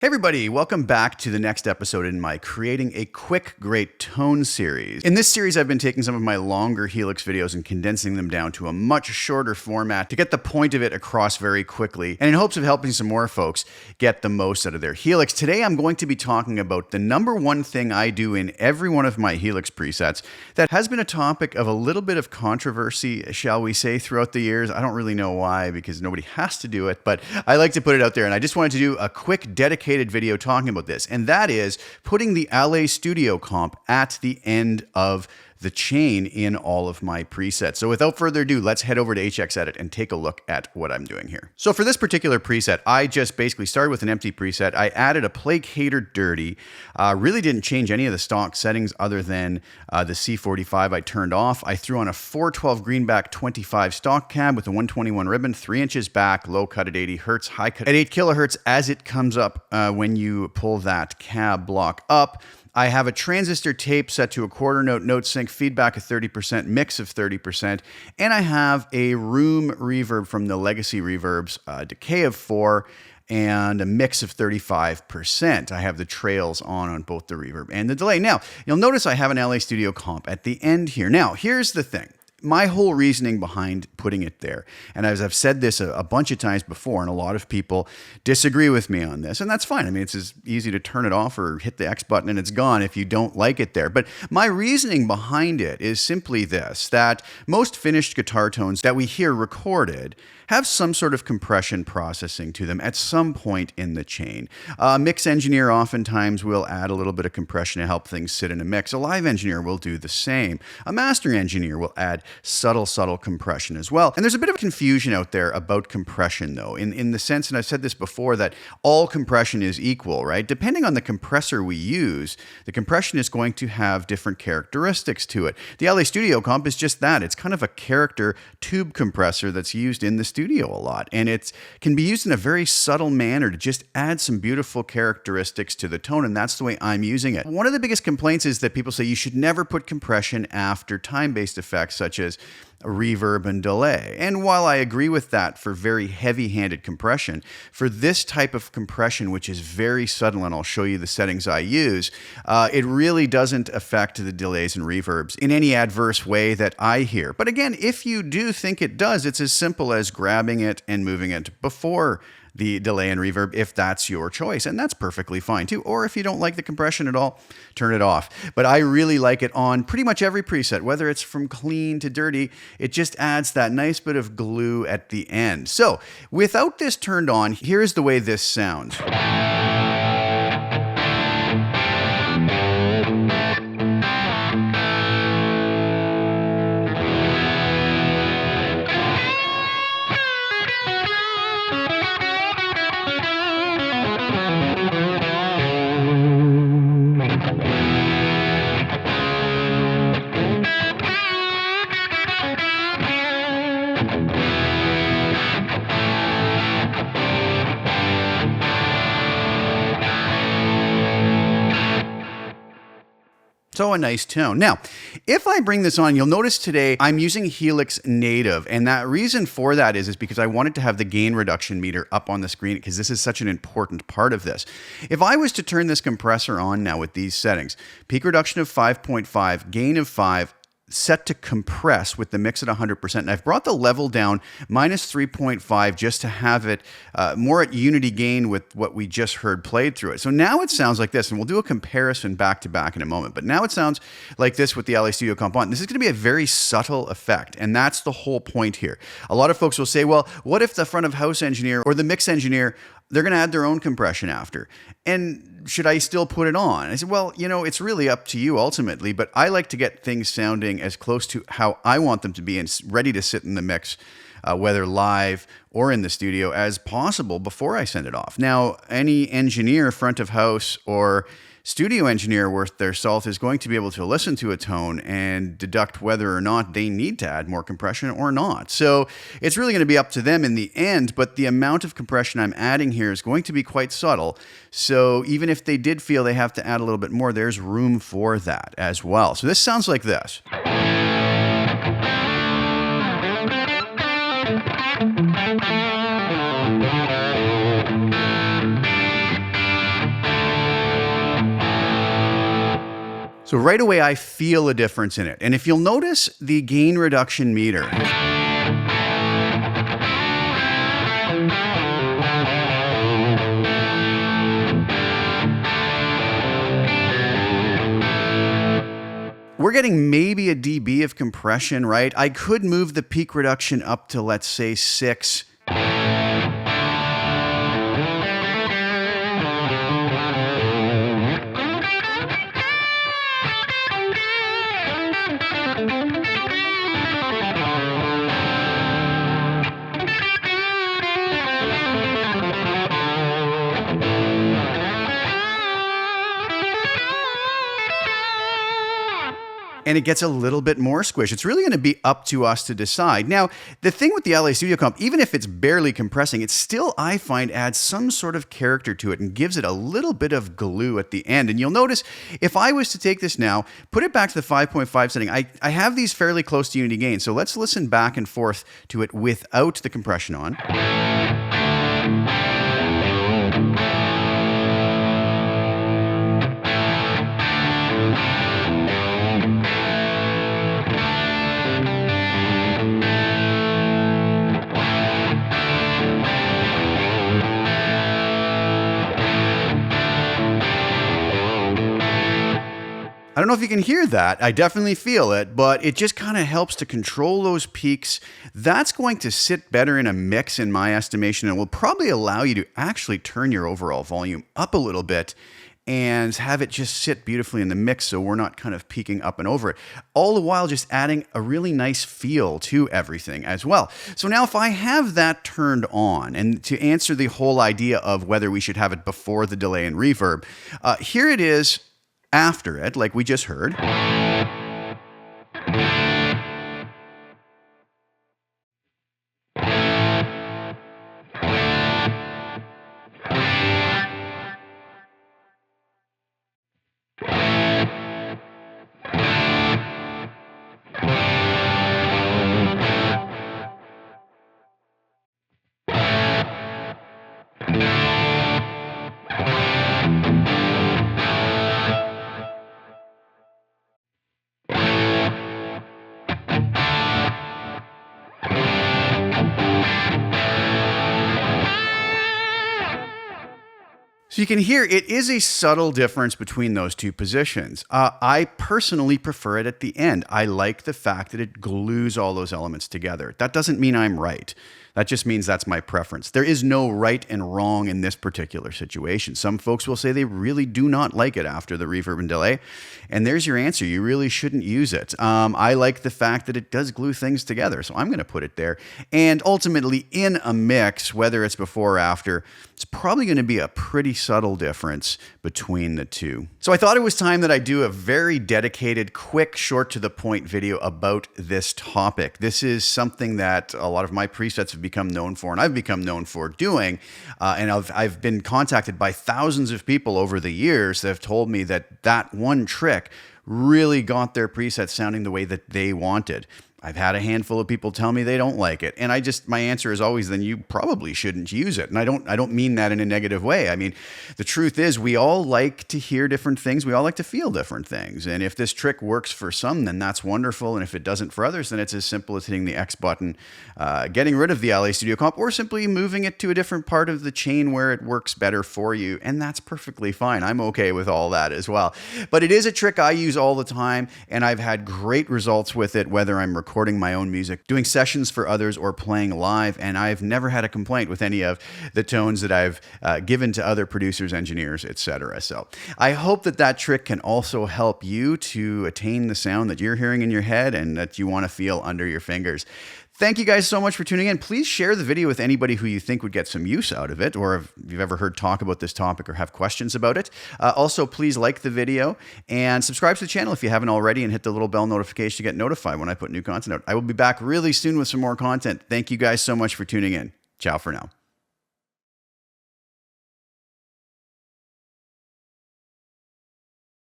Hey everybody, welcome back to the next episode in my Creating a Quick Great Tone series. In this series, I've been taking some of my longer Helix videos and condensing them down to a much shorter format to get the point of it across very quickly, and in hopes of helping some more folks get the most out of their Helix. Today, I'm going to be talking about the number one thing I do in every one of my Helix presets that has been a topic of a little bit of controversy, shall we say, throughout the years. I don't really know why, because nobody has to do it, but I like to put it out there, and I just wanted to do a quick dedicated video talking about this, and that is putting the LA Studio comp at the end of the chain in all of my presets. So without further ado, let's head over to HXEdit and take a look at what I'm doing here. So for this particular preset, I just basically started with an empty preset. I added a placator dirty, really didn't change any of the stock settings other than the C45 I turned off. I threw on a 412 greenback 25 stock cab with a 121 ribbon, 3 inches back, low cut at 80 hertz, high cut at 8 kilohertz as it comes up when you pull that cab block up. I have a transistor tape set to a quarter note, note sync, feedback of 30%, mix of 30%, and I have a room reverb from the Legacy Reverbs, decay of 4, and a mix of 35%. I have the trails on both the reverb and the delay. Now, you'll notice I have an LA Studio comp at the end here. Now, here's the thing. My whole reasoning behind putting it there, and as I've said this a bunch of times before, and a lot of people disagree with me on this, and that's fine. I mean, it's as easy to turn it off or hit the X button and it's gone if you don't like it there. But my reasoning behind it is simply this, that most finished guitar tones that we hear recorded have some sort of compression processing to them at some point in the chain. A mix engineer oftentimes will add a little bit of compression to help things sit in a mix. A live engineer will do the same. A mastering engineer will add subtle compression as well. And there's a bit of confusion out there about compression though, in the sense, and I've said this before, that all compression is equal, right? Depending on the compressor we use, the compression is going to have different characteristics to it. The LA Studio comp is just that. It's kind of a character tube compressor that's used in the studio a lot, and it can be used in a very subtle manner to just add some beautiful characteristics to the tone, and that's the way I'm using it. One of the biggest complaints is that people say you should never put compression after time-based effects such as reverb and delay. And while I agree with that for very heavy-handed compression, for this type of compression, which is very subtle, and I'll show you the settings I use, it really doesn't affect the delays and reverbs in any adverse way that I hear. But again, if you do think it does, it's as simple as grabbing it and moving it before the delay and reverb if that's your choice, and that's perfectly fine too. Or if you don't like the compression at all, turn it off. But I really like it on pretty much every preset, whether it's from clean to dirty. It just adds that nice bit of glue at the end. So without this turned on, here's the way this sounds. So a nice tone. Now, if I bring this on, you'll notice today I'm using Helix Native, and that reason for that is because I wanted to have the gain reduction meter up on the screen because this is such an important part of this. If I was to turn this compressor on now with these settings, peak reduction of 5.5, gain of 5, set to compress with the mix at 100%. And I've brought the level down minus 3.5 just to have it more at unity gain with what we just heard played through it. So now it sounds like this, and we'll do a comparison back to back in a moment. But now it sounds like this with the LA Studio comp on. This is going to be a very subtle effect, and that's the whole point here. A lot of folks will say, well, what if the front of house engineer or the mix engineer, they're going to add their own compression after? And should I still put it on? I said, well, you know, it's really up to you ultimately, but I like to get things sounding as close to how I want them to be and ready to sit in the mix, whether live or in the studio, as possible before I send it off. Now, any engineer, front of house or studio engineer worth their salt is going to be able to listen to a tone and deduct whether or not they need to add more compression or not. So it's really going to be up to them in the end, but the amount of compression I'm adding here is going to be quite subtle. So even if they did feel they have to add a little bit more, there's room for that as well. So this sounds like this. So right away, I feel a difference in it. And if you'll notice the gain reduction meter, we're getting maybe a dB of compression, right? I could move the peak reduction up to, let's say, 6. And it gets a little bit more squish. It's really going to be up to us to decide. Now, the thing with the LA Studio Comp, even if it's barely compressing, it still, I find, adds some sort of character to it and gives it a little bit of glue at the end. And you'll notice, if I was to take this now, put it back to the 5.5 setting, I have these fairly close to unity gain. So let's listen back and forth to it without the compression on. I don't know if you can hear that. I definitely feel it, but it just kind of helps to control those peaks. That's going to sit better in a mix, in my estimation, and will probably allow you to actually turn your overall volume up a little bit and have it just sit beautifully in the mix so we're not kind of peaking up and over it. All the while just adding a really nice feel to everything as well. So now if I have that turned on, and to answer the whole idea of whether we should have it before the delay and reverb, here it is after it, like we just heard. So you can hear it is a subtle difference between those two positions. I personally prefer it at the end. I like the fact that it glues all those elements together. That doesn't mean I'm right. That just means that's my preference. There is no right and wrong in this particular situation. Some folks will say they really do not like it after the reverb and delay. And there's your answer. You really shouldn't use it. I like the fact that it does glue things together. So I'm going to put it there. And ultimately in a mix, whether it's before or after, it's probably going to be a pretty subtle difference between the two. So I thought it was time that I do a very dedicated, quick, short to the point video about this topic. This is something that a lot of my presets have become known for, and I've become known for doing. And I've been contacted by thousands of people over the years that have told me that that one trick really got their presets sounding the way that they wanted. I've had a handful of people tell me they don't like it. And my answer is always, then you probably shouldn't use it. And I don't mean that in a negative way. I mean, the truth is we all like to hear different things. We all like to feel different things. And if this trick works for some, then that's wonderful. And if it doesn't for others, then it's as simple as hitting the X button, getting rid of the LA Studio Comp, or simply moving it to a different part of the chain where it works better for you. And that's perfectly fine. I'm okay with all that as well. But it is a trick I use all the time, and I've had great results with it, whether I'm recording my own music, doing sessions for others, or playing live, and I've never had a complaint with any of the tones that I've given to other producers, engineers, etc. So I hope that that trick can also help you to attain the sound that you're hearing in your head and that you want to feel under your fingers. Thank you guys so much for tuning in. Please share the video with anybody who you think would get some use out of it, or if you've ever heard talk about this topic or have questions about it. Also, please like the video and subscribe to the channel if you haven't already, and hit the little bell notification to get notified when I put new content out. I will be back really soon with some more content. Thank you guys so much for tuning in. Ciao for now.